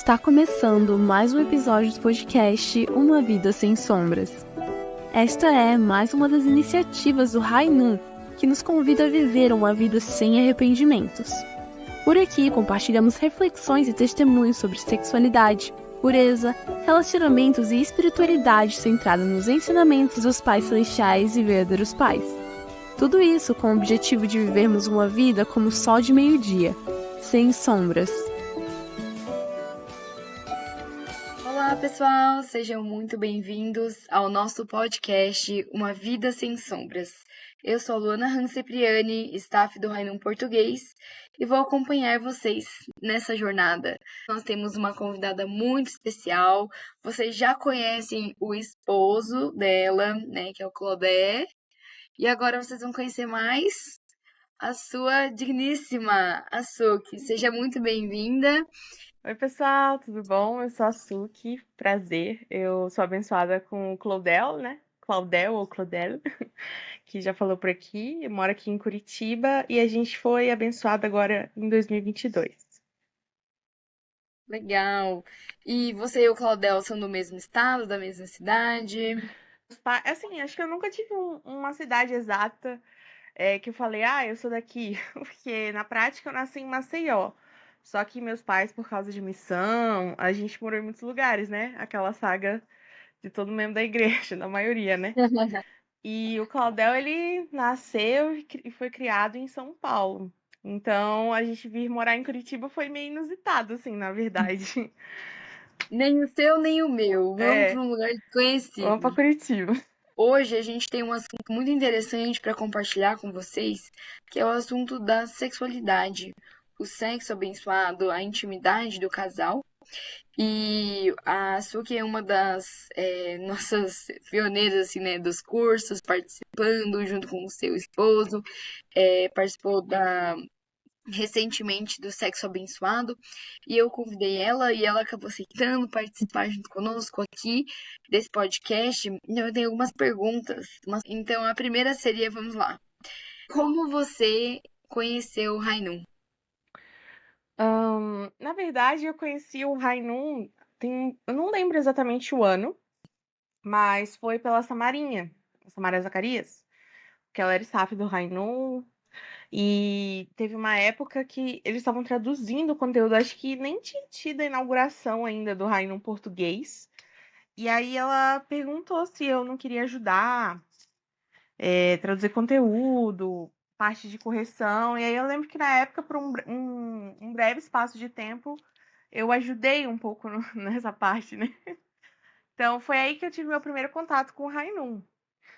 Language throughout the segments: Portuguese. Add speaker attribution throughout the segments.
Speaker 1: Está começando mais um episódio do podcast Uma Vida Sem Sombras. Esta é mais uma das iniciativas do Rainum, que nos convida a viver uma vida sem arrependimentos. Por aqui compartilhamos reflexões e testemunhos sobre sexualidade, pureza, relacionamentos e espiritualidade centrada nos ensinamentos dos pais celestiais e verdadeiros pais. Tudo isso com o objetivo de vivermos uma vida como o sol de meio-dia, sem sombras.
Speaker 2: Olá pessoal, sejam muito bem-vindos ao nosso podcast Uma Vida Sem Sombras. Eu sou a Luana Hans Cipriani, staff do Rainum Português, e vou acompanhar vocês nessa jornada. Nós temos uma convidada muito especial, vocês já conhecem o esposo dela, né, que é o Claudé, e agora vocês vão conhecer mais a sua digníssima Açuki. Seja muito bem-vinda.
Speaker 3: Oi, pessoal, tudo bom? Eu sou a Suki, prazer. Eu sou abençoada com o Claudel, né? Claudel ou Claudel, que já falou por aqui. Eu moro aqui em Curitiba e a gente foi abençoada agora em 2022.
Speaker 2: Legal. E você e o Claudel são do mesmo estado, da mesma cidade?
Speaker 3: Assim, acho que eu nunca tive uma cidade exata que eu falei, eu sou daqui, porque na prática eu nasci em Maceió. Só que meus pais, por causa de missão, a gente morou em muitos lugares, né? Aquela saga de todo membro da igreja, da maioria, né? E o Claudel, ele nasceu e foi criado em São Paulo. Então, a gente vir morar em Curitiba foi meio inusitado, assim, na verdade.
Speaker 2: Nem o seu, nem o meu. Vamos para um lugar
Speaker 3: Vamos
Speaker 2: desconhecido.
Speaker 3: pra Curitiba.
Speaker 2: Hoje a gente tem um assunto muito interessante para compartilhar com vocês, que é o assunto da sexualidade, o sexo abençoado, a intimidade do casal. E a Suki é uma das nossas pioneiras assim, né, dos cursos, participando junto com o seu esposo, participou recentemente do Sexo Abençoado, e eu convidei ela e ela acabou aceitando participar junto conosco aqui desse podcast. Então eu tenho algumas perguntas. Então a primeira seria, vamos lá. Como você conheceu o Rainum?
Speaker 3: Na verdade, eu conheci o Rainum, eu não lembro exatamente o ano, mas foi pela Samarinha, a Samaria Zacarias, que ela era staff do Rainum. E teve uma época que eles estavam traduzindo o conteúdo, acho que nem tinha tido a inauguração ainda do Rainum Português. E aí ela perguntou se eu não queria ajudar, traduzir conteúdo, parte de correção. E aí eu lembro que na época, por um breve espaço de tempo, eu ajudei um pouco nessa parte, né? Então foi aí que eu tive meu primeiro contato com o Rainum.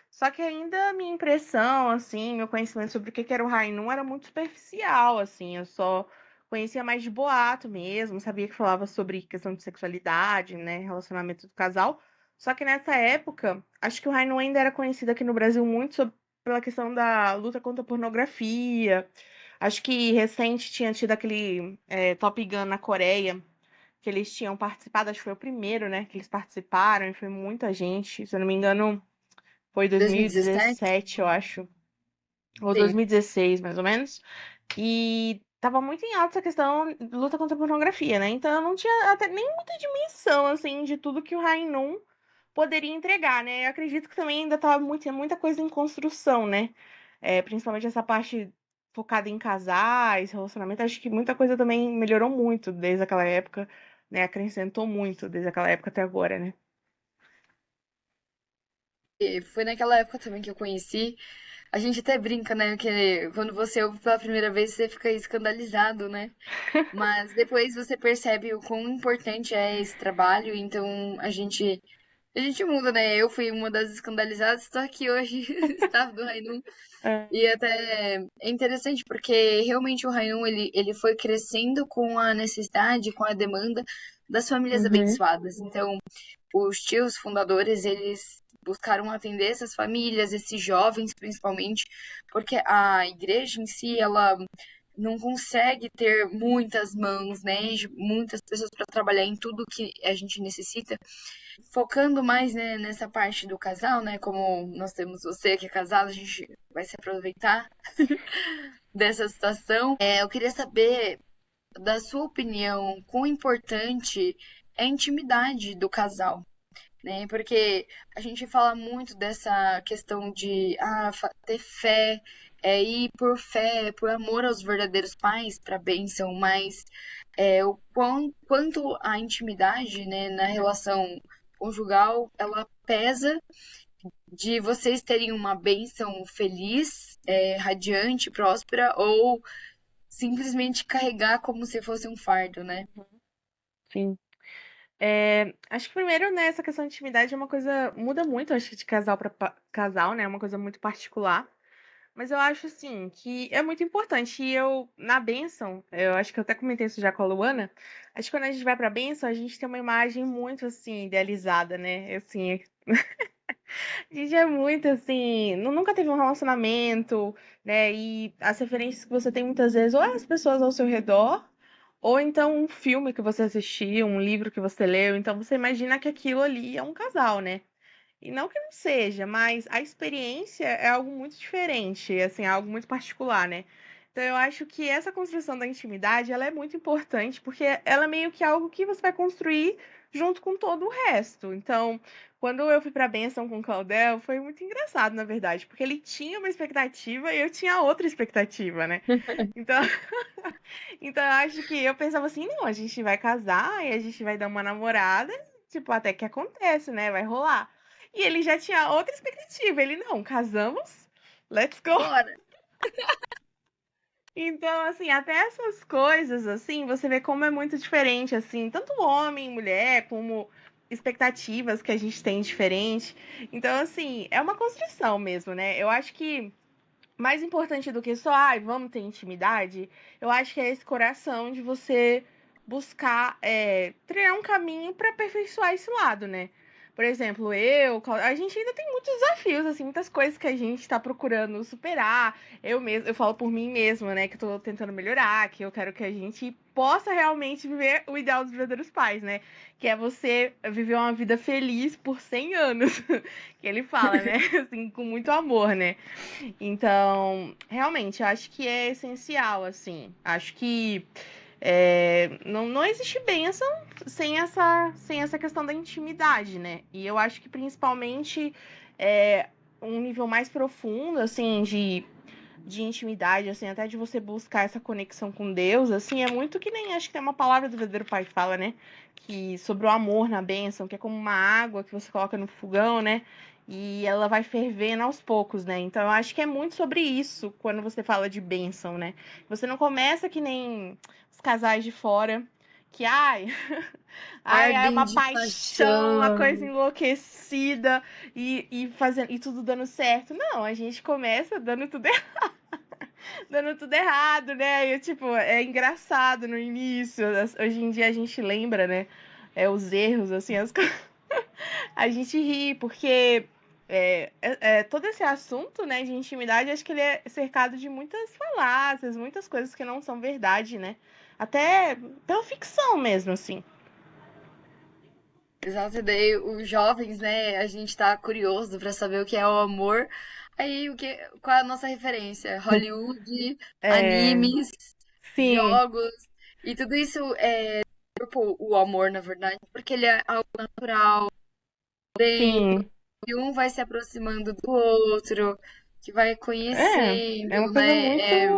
Speaker 3: Só que ainda a minha impressão, assim, meu conhecimento sobre o que era o Rainum era muito superficial, assim. Eu só conhecia mais de boato mesmo, sabia que falava sobre questão de sexualidade, né, relacionamento do casal. Só que nessa época, acho que o Rainum ainda era conhecido aqui no Brasil muito pela questão da luta contra a pornografia. Acho que recente tinha tido aquele Top Gun na Coreia, que eles tinham participado, acho que foi o primeiro, né, que eles participaram, e foi muita gente, se eu não me engano. Foi
Speaker 2: 2017?
Speaker 3: 2017, eu acho. Ou
Speaker 2: Sim.
Speaker 3: 2016, mais ou menos. E tava muito em alta essa questão de luta contra a pornografia, né? Então eu não tinha até nem muita dimensão, assim, de tudo que o Rainum poderia entregar, né? Eu acredito que também ainda tava tinha muita coisa em construção, né? Principalmente essa parte focada em casais, relacionamento. Acho que muita coisa também melhorou muito desde aquela época, né? Acrescentou muito desde aquela época até agora, né?
Speaker 2: E foi naquela época também que eu conheci. A gente até brinca, né? Que quando você ouve pela primeira vez, você fica escandalizado, né? Mas depois você percebe o quão importante é esse trabalho, então a gente muda, né? Eu fui uma das escandalizadas, estou aqui hoje, staff do Rainum.
Speaker 3: É.
Speaker 2: E até é interessante porque realmente o Rainum ele foi crescendo com a necessidade, com a demanda das famílias
Speaker 3: Uhum.
Speaker 2: abençoadas. Então, os tios fundadores, eles buscaram atender essas famílias, esses jovens principalmente, porque a igreja em si, ela não consegue ter muitas mãos, né, muitas pessoas para trabalhar em tudo que a gente necessita, focando mais, né, nessa parte do casal, né, como nós temos você que é casado, a gente vai se aproveitar dessa situação. Eu queria saber da sua opinião, quão importante é a intimidade do casal, né? Porque a gente fala muito dessa questão de ter fé, ir por fé, por amor aos verdadeiros pais, para a bênção, mas quanto a intimidade, né, na relação conjugal, ela pesa de vocês terem uma bênção feliz, radiante, próspera, ou simplesmente carregar como se fosse um fardo, né?
Speaker 3: Sim. Acho que primeiro, né, essa questão de intimidade é uma coisa, muda muito, acho que de casal para casal, né, é uma coisa muito particular. Mas eu acho, assim, que é muito importante. E eu, na bênção, eu acho que eu até comentei isso já com a Luana, acho que quando a gente vai pra bênção, a gente tem uma imagem muito, assim, idealizada, né? Assim, a gente é muito, assim, nunca teve um relacionamento, né? E as referências que você tem muitas vezes, ou é as pessoas ao seu redor, ou então um filme que você assistiu, um livro que você leu. Então você imagina que aquilo ali é um casal, né? E não que não seja, mas a experiência é algo muito diferente, assim, é algo muito particular, né? Então eu acho que essa construção da intimidade, ela é muito importante, porque ela é meio que algo que você vai construir junto com todo o resto. Então, quando eu fui pra bênção com o Claudel, foi muito engraçado, na verdade, porque ele tinha uma expectativa e eu tinha outra expectativa, né? Então, então eu acho que eu pensava assim, não, a gente vai casar e a gente vai dar uma namorada, tipo, até que acontece, né? Vai rolar. E ele já tinha outra expectativa. Ele, não, casamos, let's go.
Speaker 2: Bora!
Speaker 3: Então, assim, até essas coisas, assim, você vê como é muito diferente, assim, tanto homem, mulher, como expectativas que a gente tem diferente. Então, assim, é uma construção mesmo, né? Eu acho que mais importante do que só, ai, vamos ter intimidade, eu acho que é esse coração de você buscar trilhar um caminho para aperfeiçoar esse lado, né? Por exemplo, a gente ainda tem muitos desafios, assim, muitas coisas que a gente tá procurando superar. Eu falo por mim mesma, né, que eu tô tentando melhorar, que eu quero que a gente possa realmente viver o ideal dos verdadeiros pais, né? Que é você viver uma vida feliz por 100 anos, que ele fala, né? Assim, com muito amor, né? Então, realmente, eu acho que é essencial, assim. Acho que não existe bênção sem essa questão da intimidade, né? E eu acho que principalmente um nível mais profundo, assim, de intimidade, assim, até de você buscar essa conexão com Deus, assim, é muito que nem acho que tem uma palavra do verdadeiro pai que fala, né? Que sobre o amor na bênção, que é como uma água que você coloca no fogão, né? E ela vai fervendo aos poucos, né? Então eu acho que é muito sobre isso quando você fala de bênção, né? Você não começa que nem os casais de fora, que ai, é
Speaker 2: Ardem
Speaker 3: uma
Speaker 2: de
Speaker 3: paixão, uma coisa
Speaker 2: paixão.
Speaker 3: enlouquecida e tudo dando certo. Não, a gente começa dando tudo errado, né? E, tipo, é engraçado no início. Hoje em dia a gente lembra, né? Os erros, assim, a gente ri, porque todo esse assunto, né, de intimidade, acho que ele é cercado de muitas falácias, muitas coisas que não são verdade, né? Até pela ficção mesmo, assim.
Speaker 2: Exato, e daí os jovens, né, a gente tá curioso pra saber o que é o amor. Aí, qual é a nossa referência? Hollywood,
Speaker 3: É,
Speaker 2: animes,
Speaker 3: sim,
Speaker 2: jogos, e tudo isso o amor, na verdade, porque ele é algo natural,
Speaker 3: sim.
Speaker 2: e um vai se aproximando do outro, que vai
Speaker 3: É uma
Speaker 2: conhecendo,
Speaker 3: coisa
Speaker 2: né?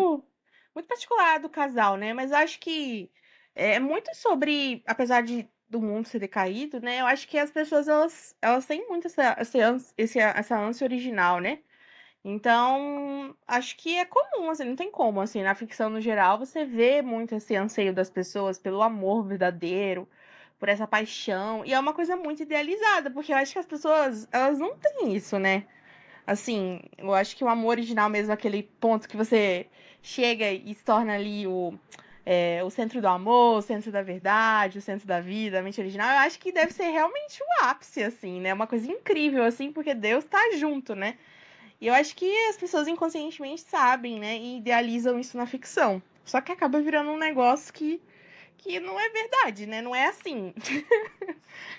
Speaker 3: muito particular do casal, né? Mas eu acho que é muito sobre, apesar do mundo ser decaído, né? Eu acho que as pessoas elas têm muito essa ânsia original, né? Então, acho que é comum, assim, não tem como, assim, na ficção no geral, você vê muito esse anseio das pessoas pelo amor verdadeiro, por essa paixão, e é uma coisa muito idealizada, porque eu acho que as pessoas, elas não têm isso, né? Assim, eu acho que o amor original mesmo, aquele ponto que você chega e se torna ali o centro do amor, o centro da verdade, o centro da vida, a mente original, eu acho que deve ser realmente o ápice, assim, né? Uma coisa incrível, assim, porque Deus tá junto, né? E eu acho que as pessoas inconscientemente sabem, né? E idealizam isso na ficção. Só que acaba virando um negócio que não é verdade, né? Não é assim.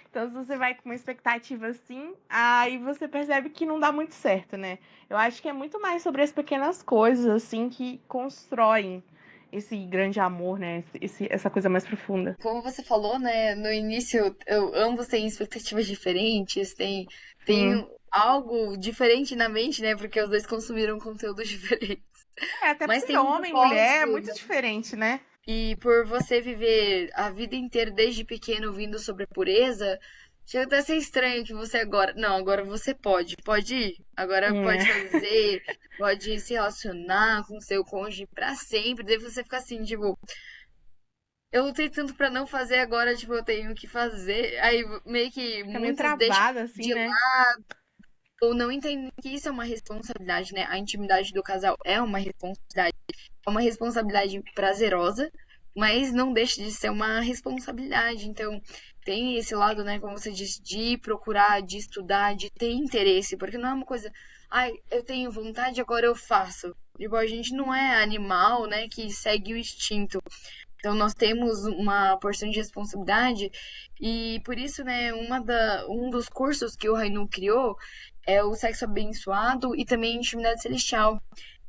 Speaker 3: Então, se você vai com uma expectativa assim, aí você percebe que não dá muito certo, né? Eu acho que é muito mais sobre as pequenas coisas, assim, que constroem esse grande amor, né? Essa coisa mais profunda.
Speaker 2: Como você falou, né, no início, ambos têm expectativas diferentes, tem
Speaker 3: Sim.
Speaker 2: algo diferente na mente, né, porque os dois consumiram conteúdos diferentes.
Speaker 3: Até
Speaker 2: Mas
Speaker 3: porque
Speaker 2: tem um
Speaker 3: homem e mulher é
Speaker 2: propósito,
Speaker 3: muito
Speaker 2: né?
Speaker 3: diferente, né?
Speaker 2: E por você viver a vida inteira desde pequeno ouvindo sobre a pureza, chega até a ser estranho que você agora. Não, agora você pode ir. Agora pode
Speaker 3: É.
Speaker 2: fazer, pode se relacionar com seu cônjuge pra sempre. Daí você fica assim, tipo, eu lutei tanto pra não fazer, agora, tipo, eu tenho que fazer. Aí meio que
Speaker 3: Fica meio
Speaker 2: muitos deixam
Speaker 3: travada, assim,
Speaker 2: de
Speaker 3: né?
Speaker 2: lado ou não entendem que isso é uma responsabilidade, né? A intimidade do casal é uma responsabilidade prazerosa, mas não deixa de ser uma responsabilidade. Então, tem esse lado, né, como você disse, de procurar, de estudar, de ter interesse, porque não é uma coisa, ai, eu tenho vontade, agora eu faço. Tipo, a gente não é animal, né, que segue o instinto. Então, nós temos uma porção de responsabilidade e por isso, né, um dos cursos que o Rainu criou é o Sexo Abençoado e também Intimidade Celestial.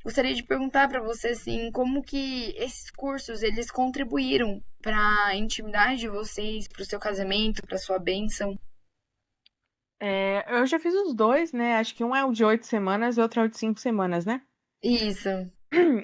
Speaker 2: Gostaria de perguntar para você, assim, como que esses cursos, eles contribuíram para a intimidade de vocês, para o seu casamento, para sua bênção?
Speaker 3: Eu já fiz os dois, né? Acho que um é o de 8 semanas e outro é o de 5 semanas, né?
Speaker 2: Isso.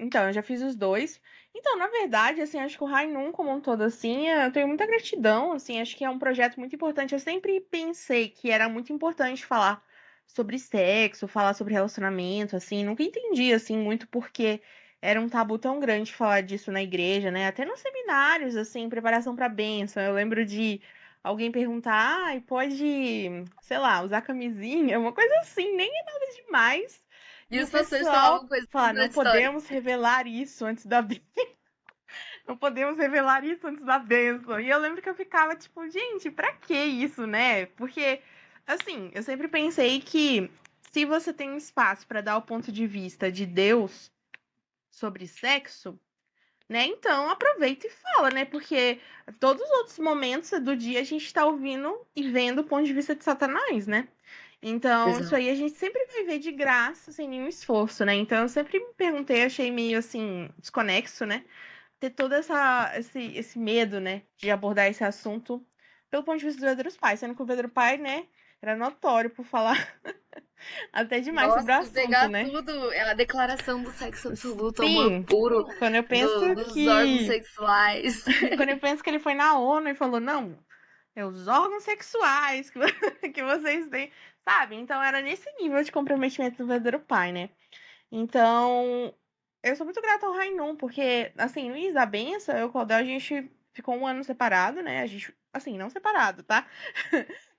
Speaker 3: Então, eu já fiz os dois. Então, na verdade, assim, acho que o Rainum como um todo, assim, eu tenho muita gratidão, assim, acho que é um projeto muito importante. Eu sempre pensei que era muito importante falar sobre sexo, falar sobre relacionamento, assim, nunca entendi, assim, muito porque era um tabu tão grande falar disso na igreja, né? Até nos seminários, assim, preparação pra bênção. Eu lembro de alguém perguntar, ai, pode, sei lá, usar camisinha, uma coisa assim, nem é nada demais.
Speaker 2: E
Speaker 3: E o
Speaker 2: os pastores
Speaker 3: pessoal
Speaker 2: falavam coisas
Speaker 3: fala, não
Speaker 2: contraditórias.
Speaker 3: podemos revelar isso antes da bênção. Não podemos revelar isso antes da bênção. E eu lembro que eu ficava tipo, gente, pra que isso, né? Porque, assim, eu sempre pensei que se você tem um espaço pra dar o ponto de vista de Deus sobre sexo, né? Então aproveita e fala, né? Porque todos os outros momentos do dia a gente tá ouvindo e vendo o ponto de vista de Satanás, né? Então, isso
Speaker 2: Exato.
Speaker 3: aí a gente sempre vai ver de graça, sem nenhum esforço, né? Então, eu sempre me perguntei, achei meio assim, desconexo, né? Ter todo esse medo, né? De abordar esse assunto pelo ponto de vista dos verdadeiros pais. Sendo que o verdadeiro pai, né? Era notório por falar até demais sobre o
Speaker 2: Nossa,
Speaker 3: assunto,
Speaker 2: pegar
Speaker 3: né?
Speaker 2: tudo, é a declaração do sexo absoluto, amor
Speaker 3: Sim,
Speaker 2: puro
Speaker 3: quando eu penso
Speaker 2: dos órgãos
Speaker 3: que.
Speaker 2: sexuais.
Speaker 3: Quando eu penso que ele foi na ONU e falou, não, é os órgãos sexuais que, que vocês têm, sabe? Então era nesse nível de comprometimento do verdadeiro pai, né? Então, eu sou muito grata ao Rainum, porque, assim, no Luiz da Benção, eu e o Claudel, a gente ficou um ano separado, né? A gente, assim, não separado, tá?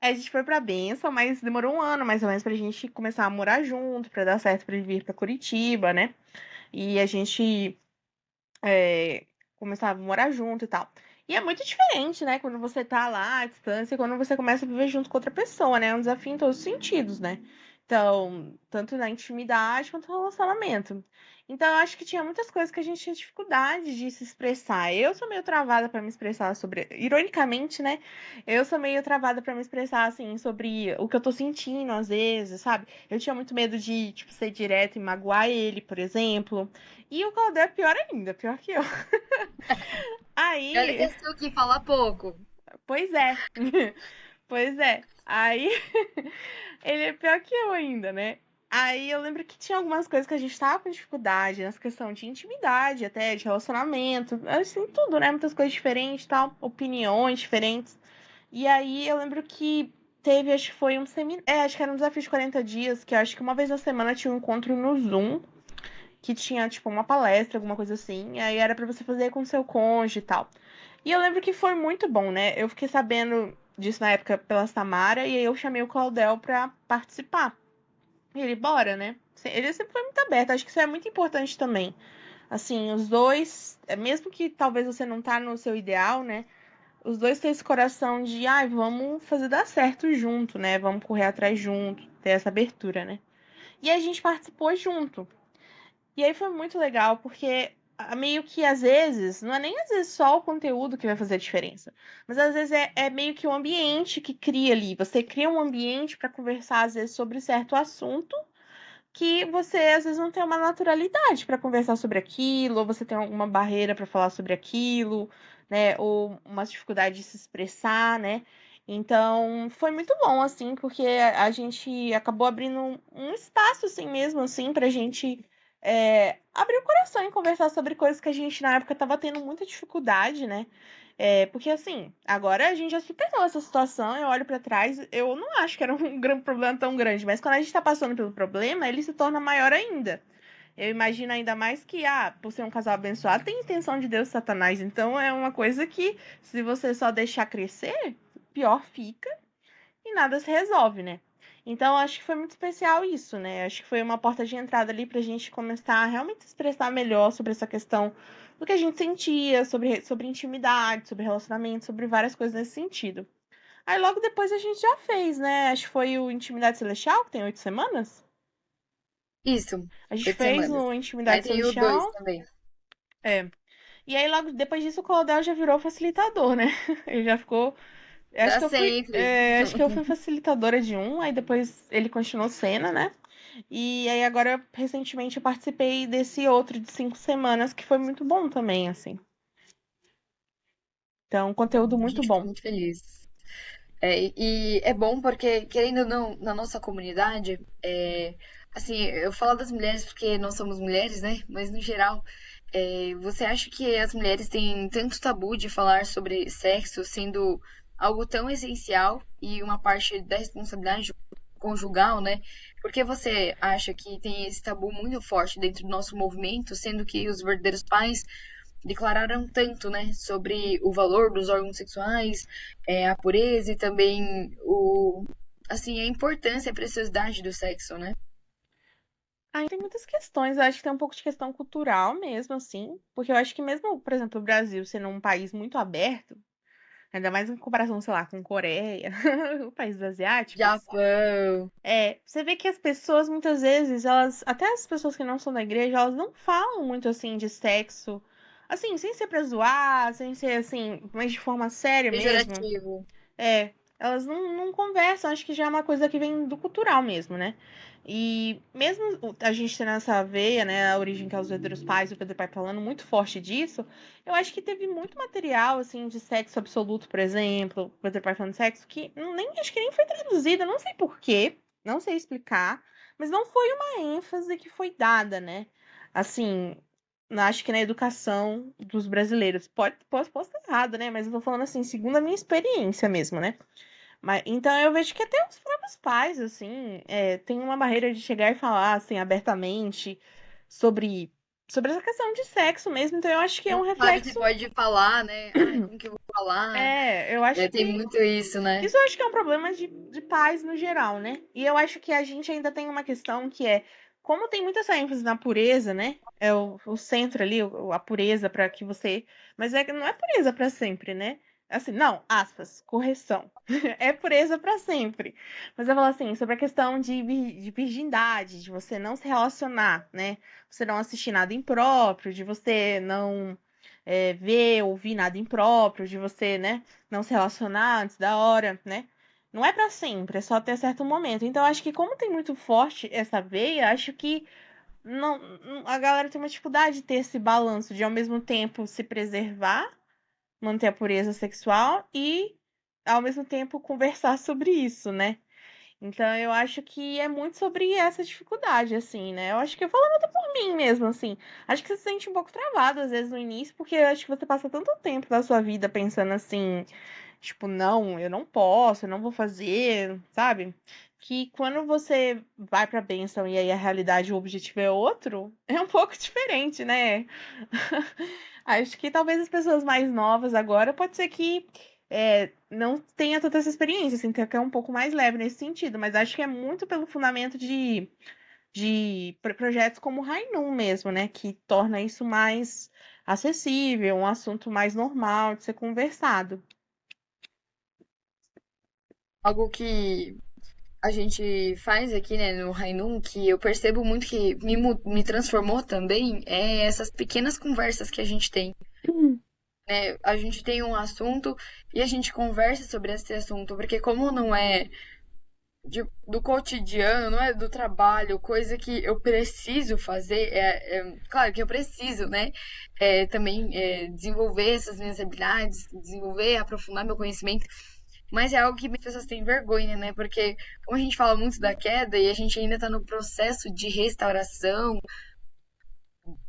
Speaker 3: A gente foi pra Benção, mas demorou um ano, mais ou menos, pra gente começar a morar junto, pra dar certo pra ele vir pra Curitiba, né? E a gente começar a morar junto e tal. E é muito diferente, né? Quando você tá lá à distância, quando você começa a viver junto com outra pessoa, né? É um desafio em todos os sentidos, né? Então, tanto na intimidade quanto no relacionamento. Então, eu acho que tinha muitas coisas que a gente tinha dificuldade de se expressar. Eu sou meio travada pra me expressar sobre. Ironicamente, né? Eu sou meio travada pra me expressar, assim, sobre o que eu tô sentindo, às vezes, sabe? Eu tinha muito medo de, tipo, ser direto e magoar ele, por exemplo. E o Claudeu é pior ainda, pior que eu.
Speaker 2: E olha que
Speaker 3: Aí,
Speaker 2: eu sou que fala pouco.
Speaker 3: pois é. Pois é. Aí, ele é pior que eu ainda, né? Aí eu lembro que tinha algumas coisas que a gente tava com dificuldade, nessa questão de intimidade, até de relacionamento, assim, tudo, né? Muitas coisas diferentes, tal, opiniões diferentes. E aí eu lembro que teve, acho que foi um seminário, acho que era um desafio de 40 dias, que eu acho que uma vez na semana tinha um encontro no Zoom, que tinha, tipo, uma palestra, alguma coisa assim, e aí era pra você fazer com seu cônjuge e tal. E eu lembro que foi muito bom, né? Eu fiquei sabendo disso na época pela Samara, e aí eu chamei o Claudel pra participar. E ele, bora, né? Ele sempre foi muito aberto, acho que isso é muito importante também. Assim, os dois, mesmo que talvez você não tá no seu ideal, né? Os dois têm esse coração de, ai, vamos fazer dar certo junto, né? Vamos correr atrás junto, ter essa abertura, né? E a gente participou junto. E aí foi muito legal, porque meio que às vezes, não é nem às vezes só o conteúdo que vai fazer a diferença, mas às vezes é meio que o ambiente que cria ali. Você cria um ambiente para conversar, às vezes, sobre certo assunto, que você às vezes não tem uma naturalidade para conversar sobre aquilo, ou você tem alguma barreira para falar sobre aquilo, né? Ou uma dificuldade de se expressar, né? Então, foi muito bom, assim, porque a gente acabou abrindo um espaço, assim mesmo, assim, pra gente abrir o coração e conversar sobre coisas que a gente, na época, tava tendo muita dificuldade, né? Porque, assim, agora a gente já superou essa situação, eu olho pra trás, eu não acho que era um problema tão grande, mas quando a gente tá passando pelo problema, ele se torna maior ainda. Eu imagino ainda mais que, por ser um casal abençoado, tem intenção de Deus e Satanás. Então é uma coisa que, se você só deixar crescer, pior fica e nada se resolve, né? Então acho que foi muito especial isso, né? Acho que foi uma porta de entrada ali pra gente começar a realmente expressar melhor sobre essa questão do que a gente sentia, sobre intimidade, sobre relacionamento, sobre várias coisas nesse sentido. Aí logo depois a gente já fez, né? Acho que foi o Intimidade Celestial, que tem 8 semanas.
Speaker 2: Isso,
Speaker 3: A gente
Speaker 2: 8 semanas.
Speaker 3: fez o
Speaker 2: Aí
Speaker 3: Intimidade
Speaker 2: tem o 2
Speaker 3: Celestial.
Speaker 2: também.
Speaker 3: É. E aí, logo depois disso, o Claudel já virou facilitador, né? Ele já ficou.
Speaker 2: Pra sempre.
Speaker 3: Acho que eu fui facilitadora de um, aí depois ele continuou sendo, né? E aí agora, recentemente, eu participei desse outro de 5 semanas, que foi muito bom também, assim. Então, conteúdo
Speaker 2: A
Speaker 3: muito
Speaker 2: gente fica
Speaker 3: bom.
Speaker 2: muito feliz. E é bom porque, querendo ou não, na nossa comunidade, assim, eu falo das mulheres porque nós somos mulheres, né? Mas no geral, você acha que as mulheres têm tanto tabu de falar sobre sexo sendo algo tão essencial e uma parte da responsabilidade conjugal, né? Por que você acha que tem esse tabu muito forte dentro do nosso movimento, sendo que os verdadeiros pais declararam tanto, né, sobre o valor dos órgãos sexuais, a pureza e também assim, a importância e a preciosidade do sexo, né?
Speaker 3: Aí tem muitas questões, eu acho que tem um pouco de questão cultural mesmo, assim, porque eu acho que mesmo, por exemplo, o Brasil sendo um país muito aberto, ainda mais em comparação, sei lá, com Coreia, países asiáticos,
Speaker 2: Japão,
Speaker 3: você vê que as pessoas, muitas vezes, elas, até as pessoas que não são da igreja, elas não falam muito, assim, de sexo, assim, sem ser pra zoar, sem ser, assim, mas de forma séria mesmo.
Speaker 2: pejorativo.
Speaker 3: Elas não conversam, acho que já é uma coisa que vem do cultural mesmo, né? E mesmo a gente tendo essa veia, né, a origem que é os verdadeiros pais, o Pedro Pai falando muito forte disso, eu acho que teve muito material, assim, de sexo absoluto, por exemplo, o Pedro Pai falando de sexo, que nem, acho que nem foi traduzido, não sei por quê, não sei explicar, mas não foi uma ênfase que foi dada, né? Assim, acho que na educação dos brasileiros. Posso estar errado, né? Mas eu tô falando assim, segundo a minha experiência mesmo, né? Mas, então eu vejo que até os próprios pais, assim, tem uma barreira de chegar e falar, assim, abertamente sobre, sobre essa questão de sexo mesmo. Então eu acho que é
Speaker 2: Não
Speaker 3: um
Speaker 2: sabe se
Speaker 3: reflexo.
Speaker 2: pode falar, né? Ai, como que eu vou falar?
Speaker 3: Eu acho
Speaker 2: Tem
Speaker 3: que.
Speaker 2: muito isso, né?
Speaker 3: Isso eu acho que é um problema de pais no geral, né? E eu acho que a gente ainda tem uma questão que é. Como tem muita essa ênfase na pureza, né? É o centro ali, a pureza para que você. Mas não é pureza para sempre, né? Assim, não, aspas, correção. É pureza para sempre. Mas eu falo assim, sobre a questão de virgindade, de você não se relacionar, né? Você não assistir nada impróprio, de você não ver, ouvir nada impróprio, de você, né? Não se relacionar antes da hora, né? Não é pra sempre, é só até certo momento. Então, acho que como tem muito forte essa veia, acho que a galera tem uma dificuldade de ter esse balanço de ao mesmo tempo se preservar, manter a pureza sexual e ao mesmo tempo conversar sobre isso, né? Então, eu acho que é muito sobre essa dificuldade, assim, né? Eu acho que falando até por mim mesmo, assim, acho que você se sente um pouco travado às vezes no início, porque eu acho que você passa tanto tempo da sua vida pensando assim, tipo, não, eu não posso, eu não vou fazer, sabe? Que quando você vai pra bênção e aí a realidade, o objetivo é outro, é um pouco diferente, né? Acho que talvez as pessoas mais novas agora pode ser que não tenha tanta essa experiência, assim, que é um pouco mais leve nesse sentido, mas acho que é muito pelo fundamento de projetos como o Rainum mesmo, né? Que torna isso mais acessível, um assunto mais normal de ser conversado.
Speaker 2: Algo que a gente faz aqui, né, no Rainum, que eu percebo muito que me transformou também, é essas pequenas conversas que a gente tem, né? A gente tem um assunto e a gente conversa sobre esse assunto, porque como não é do cotidiano, não é do trabalho, coisa que eu preciso fazer, claro que eu preciso, né? Também desenvolver essas minhas habilidades, desenvolver, aprofundar meu conhecimento, mas é algo que muitas pessoas têm vergonha, né? Porque como a gente fala muito da queda e a gente ainda tá no processo de restauração,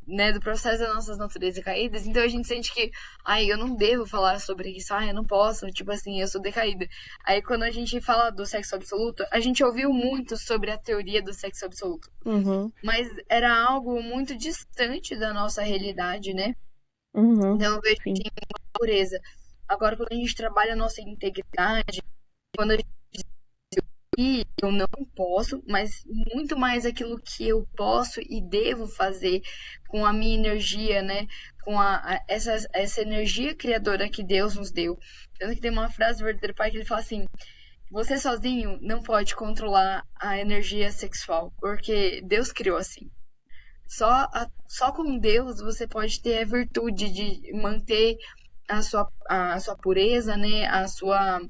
Speaker 2: né, do processo das nossas naturezas caídas, então a gente sente que, ai, eu não devo falar sobre isso, ai, eu não posso, tipo assim, eu sou decaída. Aí quando a gente fala do sexo absoluto, a gente ouviu muito sobre a teoria do sexo absoluto,
Speaker 3: Uhum,
Speaker 2: mas era algo muito distante da nossa realidade, né?
Speaker 3: uhum,
Speaker 2: Então eu vejo
Speaker 3: sim.
Speaker 2: pureza. Agora, quando a gente trabalha a nossa integridade, quando a e eu não posso, mas muito mais aquilo que eu posso e devo fazer com a minha energia, né? Com essa energia criadora que Deus nos deu. Tanto que tem uma frase do verdadeiro pai que ele fala assim: você sozinho não pode controlar a energia sexual, porque Deus criou assim. Só com Deus você pode ter a virtude de manter a sua pureza, né? A sua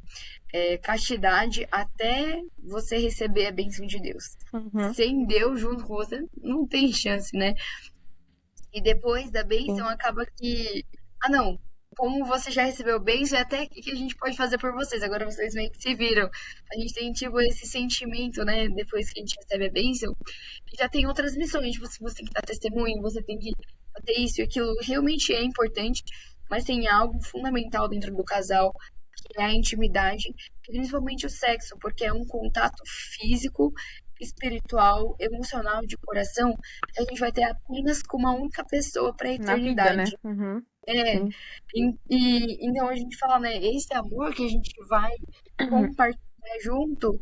Speaker 2: castidade até você receber a bênção de Deus.
Speaker 3: Uhum,
Speaker 2: Sem Deus junto com você, não tem chance, né? E depois da bênção,
Speaker 3: sim.
Speaker 2: acaba que. Ah, não. Como você já recebeu bênção, é até o que a gente pode fazer por vocês. Agora vocês meio que se viram. A gente tem, tipo, esse sentimento, né? Depois que a gente recebe a bênção, que já tem outras missões. Tipo, você tem que dar testemunho, você tem que fazer isso e aquilo. Realmente é importante, mas tem algo fundamental dentro do casal, que é a intimidade, principalmente o sexo, porque é um contato físico, espiritual, emocional, de coração, que a gente vai ter apenas com uma única pessoa para a
Speaker 3: Na vida, né?
Speaker 2: eternidade.
Speaker 3: Uhum,
Speaker 2: É,
Speaker 3: sim.
Speaker 2: então a gente fala, né, esse amor que a gente vai compartilhar junto,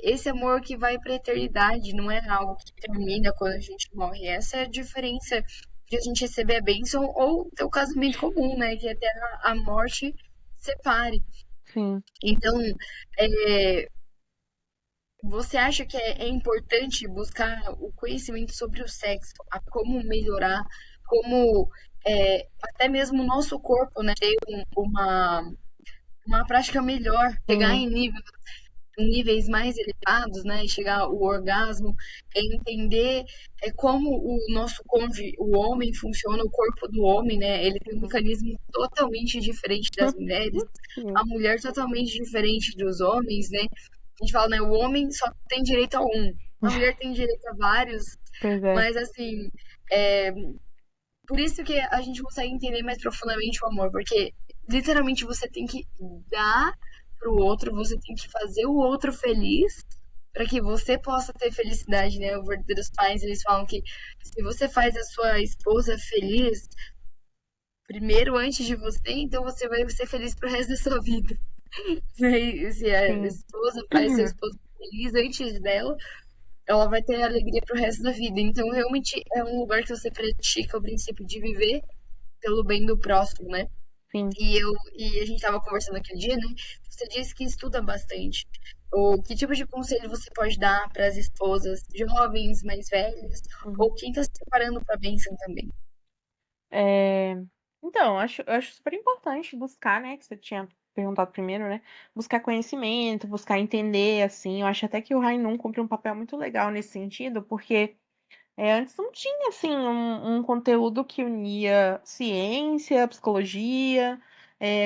Speaker 2: esse amor que vai para a eternidade, não é algo que termina quando a gente morre. Essa é a diferença de a gente receber a bênção ou ter o casamento comum, né, que até a morte separe.
Speaker 3: Sim.
Speaker 2: Então, é, você acha que é importante buscar o conhecimento sobre o sexo, a como melhorar, como até mesmo o nosso corpo, né, ter uma prática melhor, chegar
Speaker 3: Sim.
Speaker 2: em níveis mais elevados, né, chegar ao orgasmo, entender como o nosso cônjuge, o homem funciona, o corpo do homem, né, ele tem um mecanismo totalmente diferente das mulheres, a
Speaker 3: Sim.
Speaker 2: mulher totalmente diferente dos homens, né, a gente fala, né, o homem só tem direito a um, a mulher tem direito a vários,
Speaker 3: Pois é.
Speaker 2: mas assim, é, por isso que a gente consegue entender mais profundamente o amor, porque literalmente você tem que dar pro outro, você tem que fazer o outro feliz para que você possa ter felicidade, né? Os verdadeiros pais, eles falam que se você faz a sua esposa feliz primeiro antes de você, então você vai ser feliz pro resto da sua vida. Se a
Speaker 3: Sim.
Speaker 2: esposa faz seu esposo feliz antes dela, ela vai ter alegria pro resto da vida. Então, realmente é um lugar que você pratica o princípio de viver pelo bem do próximo, né?
Speaker 3: Sim.
Speaker 2: E a gente estava conversando aquele dia, né? Você disse que estuda bastante. Ou que tipo de conselho você pode dar para as esposas jovens, mais velhas,
Speaker 3: Uhum.
Speaker 2: ou quem está se preparando para a bênção também?
Speaker 3: É, Então, eu acho super importante buscar, né? Que você tinha perguntado primeiro, né? Buscar conhecimento, buscar entender, assim. Eu acho até que o Rainun cumpre um papel muito legal nesse sentido, porque antes não tinha, assim, um conteúdo que unia ciência, psicologia,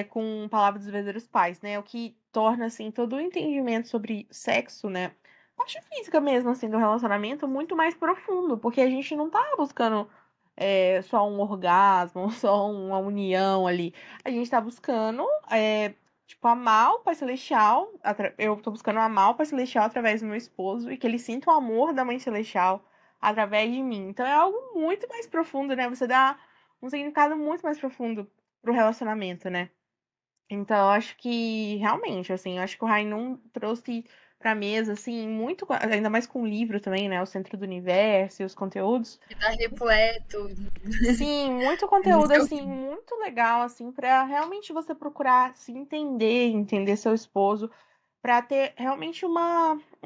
Speaker 3: com palavras dos verdadeiros pais, né? O que torna, assim, todo o entendimento sobre sexo, né? Parte física mesmo, assim, do relacionamento muito mais profundo, porque a gente não tá buscando só um orgasmo, só uma união ali. A gente tá buscando, tipo, amar o Pai Celestial. Eu tô buscando amar o Pai Celestial através do meu esposo e que ele sinta o amor da Mãe Celestial através de mim. Então é algo muito mais profundo, né? Você dá um significado muito mais profundo pro relacionamento, né? Então, eu acho que realmente, assim, eu acho que o Rainun trouxe pra mesa, assim, muito, ainda mais com o livro também, né? O Centro do Universo e os conteúdos.
Speaker 2: Que tá repleto.
Speaker 3: Sim, muito conteúdo, assim, muito legal, assim, pra realmente você procurar se entender, entender seu esposo, pra ter realmente um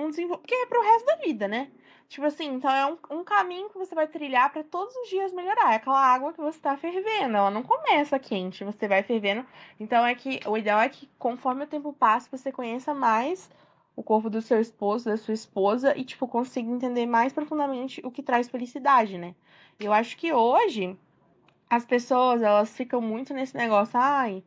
Speaker 3: desenvolvimento, porque é pro resto da vida, né? Tipo assim, então é um caminho que você vai trilhar pra todos os dias melhorar. É aquela água que você tá fervendo, ela não começa quente, você vai fervendo. Então é que o ideal é que conforme o tempo passa, você conheça mais o corpo do seu esposo, da sua esposa, e, tipo, consiga entender mais profundamente o que traz felicidade, né? Eu acho que hoje as pessoas, elas ficam muito nesse negócio, ai,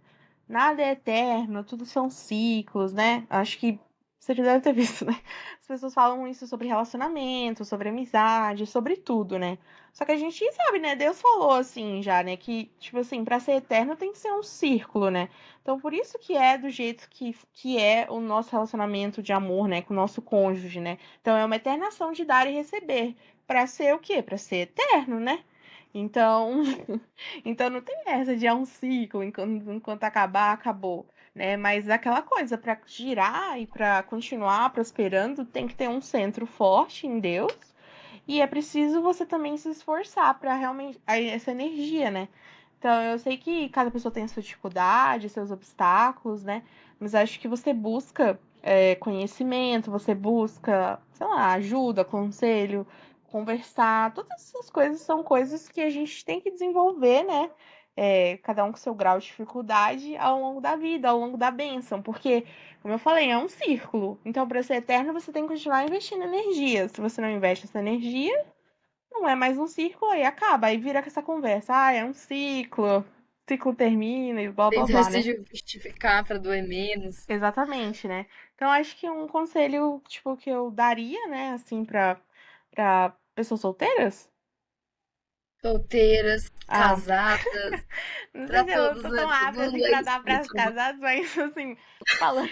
Speaker 3: nada é eterno, tudo são ciclos, né? Acho que você já deve ter visto, né? As pessoas falam isso sobre relacionamento, sobre amizade, sobre tudo, né? Só que a gente sabe, né? Deus falou assim já, né? Que, tipo assim, pra ser eterno tem que ser um círculo, né? Então, por isso que é do jeito que é o nosso relacionamento de amor, né? Com o nosso cônjuge, né? Então, é uma eterna ação de dar e receber. Pra ser o quê? Pra ser eterno, né? Então, então não tem essa de é um ciclo, enquanto acabar, acabou, né? Mas aquela coisa, para girar e para continuar prosperando, tem que ter um centro forte em Deus, e é preciso você também se esforçar para realmente essa energia, né? Então, eu sei que cada pessoa tem a sua dificuldade, seus obstáculos, né? Mas acho que você busca conhecimento, você busca, sei lá, ajuda, conselho, conversar. Todas essas coisas são coisas que a gente tem que desenvolver, né? Cada um com seu grau de dificuldade ao longo da vida, ao longo da bênção. Porque, como eu falei, é um círculo. Então, para ser eterno, você tem que continuar investindo energia. Se você não investe essa energia, não é mais um círculo, aí acaba, aí vira com essa conversa. Ah, é um ciclo, o ciclo termina e blá blá
Speaker 2: Tentando
Speaker 3: blá,
Speaker 2: se
Speaker 3: né?
Speaker 2: justificar pra doer menos.
Speaker 3: Exatamente, né? Então acho que um conselho, tipo, que eu daria, né, assim, pra pessoas solteiras.
Speaker 2: Solteiras,
Speaker 3: Ah,
Speaker 2: casadas,
Speaker 3: não sei
Speaker 2: pra
Speaker 3: se eu
Speaker 2: todos,
Speaker 3: tô
Speaker 2: né?
Speaker 3: tão
Speaker 2: Todo
Speaker 3: apta assim
Speaker 2: mundo é
Speaker 3: pra dar pras
Speaker 2: espírito.
Speaker 3: casadas, mas assim, falando.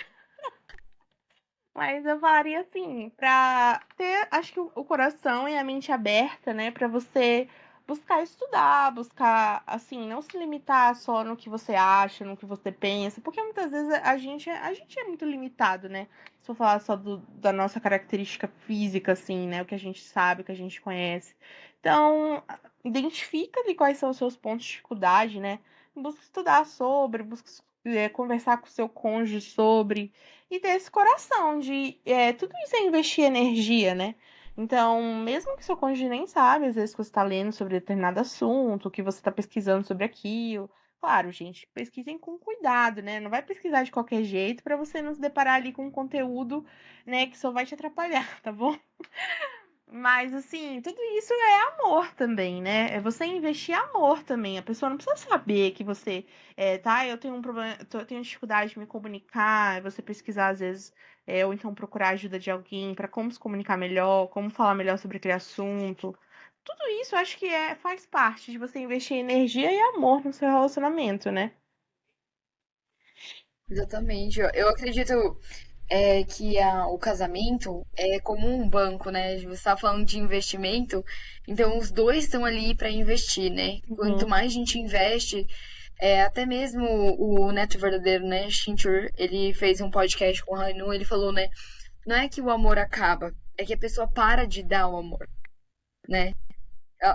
Speaker 3: Mas eu falaria assim, pra ter, acho que o coração e a mente aberta, né, pra você buscar estudar, buscar, assim, não se limitar só no que você acha, no que você pensa, porque muitas vezes a gente é muito limitado, né? Se eu falar só da nossa característica física, assim, né, o que a gente sabe, o que a gente conhece. Então, identifica ali quais são os seus pontos de dificuldade, né? Busca estudar sobre, busca conversar com o seu cônjuge sobre e ter esse coração de tudo isso é investir energia, né? Então, mesmo que seu cônjuge nem sabe, às vezes que você está lendo sobre determinado assunto, que você está pesquisando sobre aquilo. Claro, gente, pesquisem com cuidado, né? Não vai pesquisar de qualquer jeito para você não se deparar ali com um conteúdo, né, que só vai te atrapalhar, tá bom? Mas, assim, tudo isso é amor também, né? É você investir amor também. A pessoa não precisa saber que você, tá, eu tenho um problema, eu tenho dificuldade de me comunicar, você pesquisar às vezes, ou então procurar ajuda de alguém para como se comunicar melhor, como falar melhor sobre aquele assunto. Tudo isso eu acho que faz parte de você investir energia e amor no seu relacionamento, né?
Speaker 2: Exatamente. Eu acredito que o casamento é como um banco, né? Você está falando de investimento, então os dois estão ali para investir, né? Quanto
Speaker 3: Uhum.
Speaker 2: mais a gente investe, até mesmo o Neto Verdadeiro, né? Shintur, ele fez um podcast com o Rainu, ele falou, né? Não é que o amor acaba, é que a pessoa para de dar o amor, né?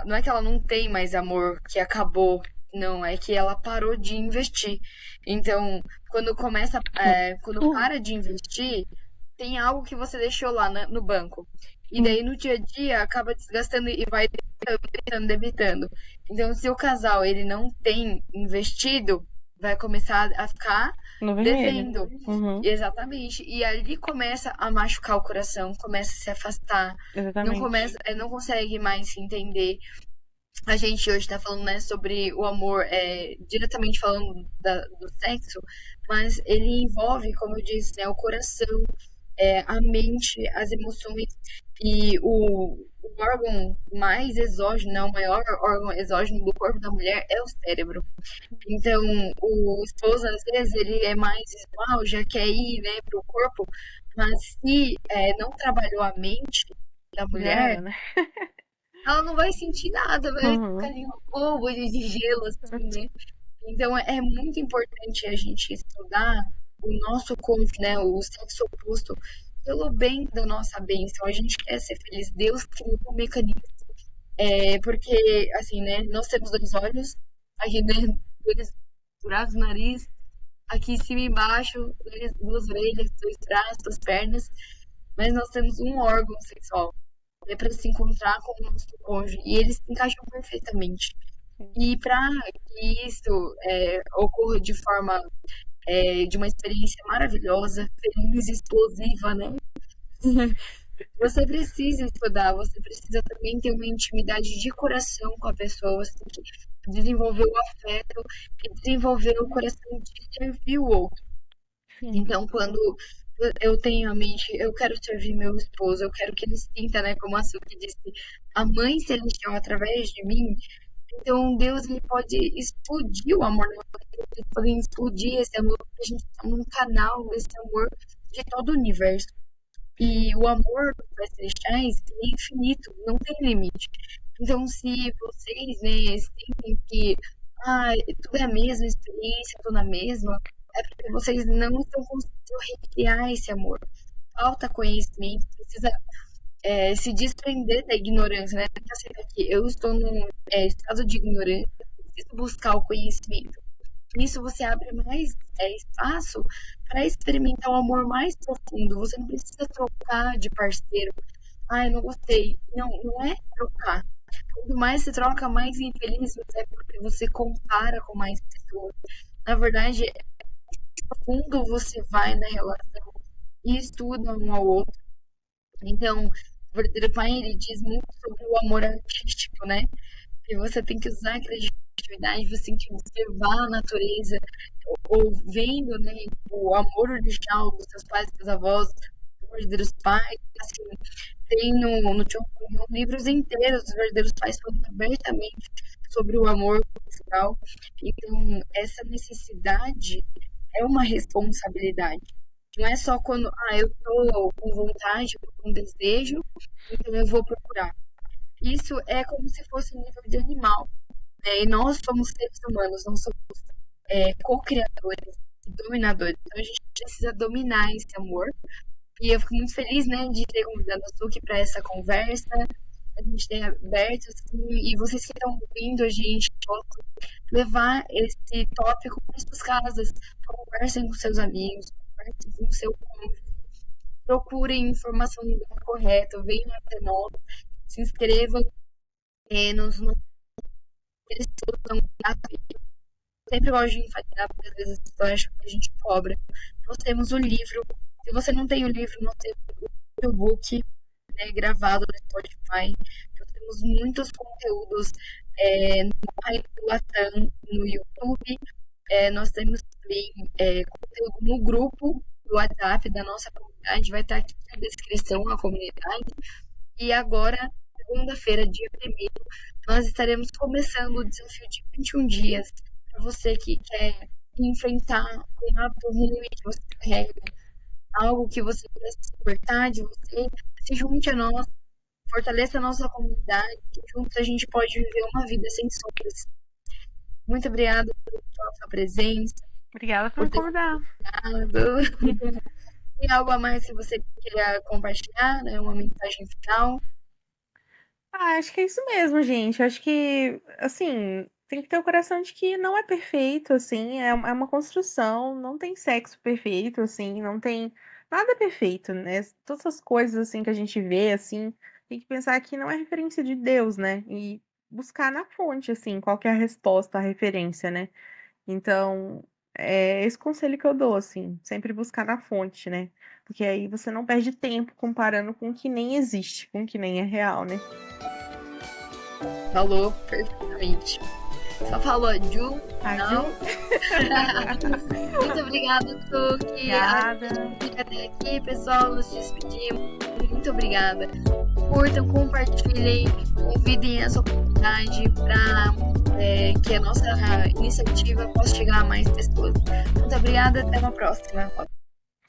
Speaker 2: Não é que ela não tem mais amor, que acabou. Não, é que ela parou de investir. Então, quando para de investir, tem algo que você deixou lá no banco. E daí no dia a dia acaba desgastando e vai debitando, debitando. Então, se o casal ele não tem investido, vai começar a ficar
Speaker 3: No vermelho.
Speaker 2: devendo.
Speaker 3: Uhum.
Speaker 2: Exatamente. E ali começa a machucar o coração, começa a se afastar,
Speaker 3: Exatamente.
Speaker 2: não consegue mais se entender. A gente hoje está falando, né, sobre o amor, diretamente falando do sexo, mas ele envolve, como eu disse, né, o coração, a mente, as emoções e o órgão mais exógeno, né, o maior órgão exógeno do corpo da mulher é o cérebro. Então, o esposo, às vezes, ele é mais visual, já quer ir, né, pro corpo, mas se não trabalhou a mente da
Speaker 3: Já
Speaker 2: mulher,
Speaker 3: era, né?
Speaker 2: ela não vai sentir nada, vai ficar
Speaker 3: Uhum.
Speaker 2: ali um polvo de gelo, assim, né? Então, é muito importante a gente estudar o nosso cônjuge, né, o sexo oposto, pelo bem da nossa bênção. A gente quer ser feliz. Deus criou um mecanismo. Porque, assim, né, nós temos dois olhos, aqui, né, dois buracos no nariz, aqui em cima e embaixo, duas orelhas, dois braços, duas pernas, mas nós temos um órgão sexual. É para se encontrar com o nosso cônjuge e eles se encaixam perfeitamente. E para que isso ocorra de forma de uma experiência maravilhosa, feliz, explosiva, né? Você precisa estudar, você precisa também ter uma intimidade de coração com a pessoa, você tem que desenvolver o afeto e desenvolver o coração de servir o outro.
Speaker 3: Sim.
Speaker 2: Então, quando eu tenho a mente, eu quero servir meu esposo, eu quero que ele sinta, né, como a Suki disse, a mãe celestial através de mim. Então, Deus ele pode explodir o amor, ele pode explodir esse amor, porque a gente está num canal desse amor de todo o universo. E o amor dos pais celestiais é infinito, não tem limite. Então, se vocês, né, sentem que tudo é a mesma experiência, tudo na mesma, é porque vocês não estão conseguindo recriar esse amor. Falta conhecimento, precisa se desprender da ignorância, né? Porque assim, aqui, eu estou num estado de ignorância, preciso buscar o conhecimento. Nisso você abre mais espaço para experimentar um amor mais profundo. Você não precisa trocar de parceiro. Ai, não gostei. Não, não é trocar. Quanto mais você troca, mais infeliz você é porque você compara com mais pessoas. Na verdade, profundo você vai na relação e estuda um ao outro. Então, o verdadeiro pai, ele diz muito sobre o amor artístico, né? E você tem que usar a criatividade, você tem que observar a natureza, ou vendo, né, o amor original dos seus pais, dos avós, dos verdadeiros pais. Assim, tem no John Bunyan livros inteiros dos verdadeiros pais falando abertamente sobre o amor conjugal. Então, essa necessidade é uma responsabilidade. Não é só quando eu tô com vontade, eu tô com desejo, então eu vou procurar. Isso é como se fosse um nível de animal, né? E nós somos seres humanos, não somos co-criadores e dominadores. Então a gente precisa dominar esse amor. E eu fico muito feliz, né, de ter convidado a Suki para essa conversa. A gente tem aberto, assim, e vocês que estão ouvindo a gente, possam levar esse tópico para suas casas. Conversem com seus amigos, conversem com o seu cônjuge, procurem informação no lugar correto, venham até nós, se inscrevam nos eles são gratuitos. Sempre gosto de enfatizar, porque às vezes as pessoas acham que a gente cobra. Nós temos o livro. Se você não tem o livro, nós temos o book, né, gravado no Spotify. Nós temos muitos conteúdos no Latam, no YouTube. Nós temos também conteúdo no grupo do WhatsApp da nossa comunidade. Vai estar aqui na descrição a comunidade. E agora, segunda-feira, dia 1º, nós estaremos começando o desafio de 21 dias. Para você que quer enfrentar um hábito ruim que você carrega, algo que você precisa se libertar de você, se junte a nós, fortaleça a nossa comunidade, juntos a gente pode viver uma vida sem sombras. Muito obrigada pela sua presença.
Speaker 3: Obrigada por me convidar.
Speaker 2: Tem algo a mais que você queria compartilhar, né? Uma mensagem final?
Speaker 3: Acho que é isso mesmo, gente. Acho que, assim, tem que ter o coração de que não é perfeito, assim, é uma construção, não tem sexo perfeito, assim, não tem nada perfeito, né? Todas as coisas, assim, que a gente vê, assim, tem que pensar que não é referência de Deus, né? E buscar na fonte, assim, qual que é a resposta, a referência, né? Então, é esse conselho que eu dou, assim, sempre buscar na fonte, né? Porque aí você não perde tempo comparando com o que nem existe, com o que nem é real, né?
Speaker 2: Falou perfeitamente. Só falou a Ju.
Speaker 3: Ju.
Speaker 2: Muito obrigada, Suki.
Speaker 3: Obrigada.
Speaker 2: Fica até aqui, pessoal. Nos despedimos. Muito obrigada. Curtam, compartilhem, convidem a sua comunidade para que a nossa iniciativa possa chegar a mais pessoas. Muito obrigada. Até uma próxima.